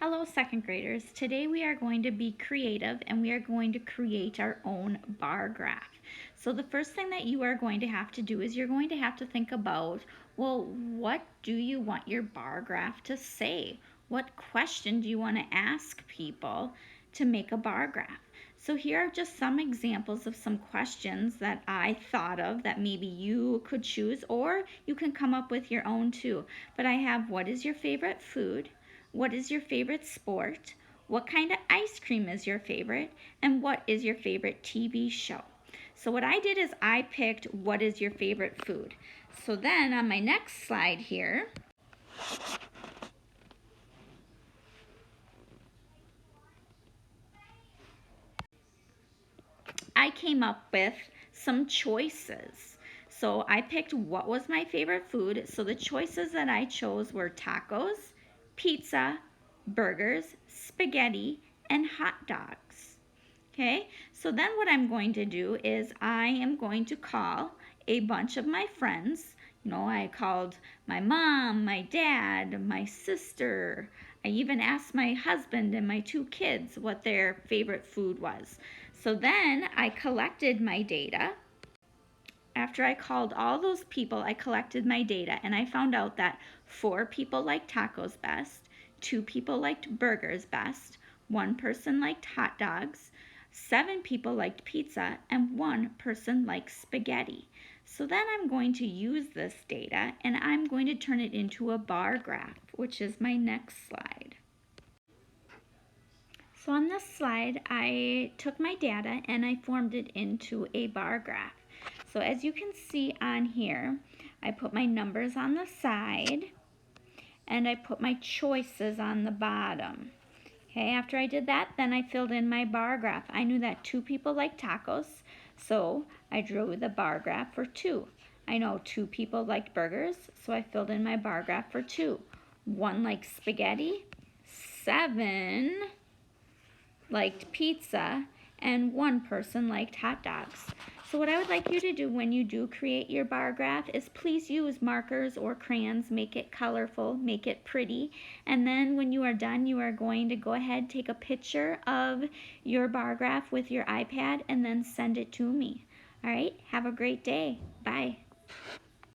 Hello, second graders. Today we are going to be creative and we are going to create our own bar graph. So the first thing that you are going to have to do is you're going to have to think about, well, what do you want your bar graph to say? What question do you want to ask people to make a bar graph? So here are just some examples of some questions that I thought of that maybe you could choose, or you can come up with your own too. But I have, what is your favorite food? What is your favorite sport? What kind of ice cream is your favorite? And what is your favorite TV show? So what I did is I picked what is your favorite food. So then on my next slide here, I came up with some choices. So I picked what was my favorite food. So the choices that I chose were tacos, pizza, burgers, spaghetti, and hot dogs. Okay, so then what I'm going to do is I am going to call a bunch of my friends. I called my mom, my dad, my sister. I even asked my husband and my two kids what their favorite food was. So then I collected my data. After I called all those people, I collected my data and I found out that 4 people liked tacos best, 2 people liked burgers best, 1 person liked hot dogs, 7 people liked pizza, and 1 person liked spaghetti. So then I'm going to use this data and I'm going to turn it into a bar graph, which is my next slide. So on this slide, I took my data and I formed it into a bar graph. So as you can see on here, I put my numbers on the side and I put my choices on the bottom. Okay, after I did that, then I filled in my bar graph. I knew that 2 people like tacos, so I drew the bar graph for 2. I know 2 people liked burgers, so I filled in my bar graph for 2. 1 liked spaghetti, 7 liked pizza, and 1 person liked hot dogs. So what I would like you to do when you do create your bar graph is please use markers or crayons, make it colorful, make it pretty, and then when you are done, you are going to go ahead, take a picture of your bar graph with your iPad and then send it to me. All right, have a great day. Bye.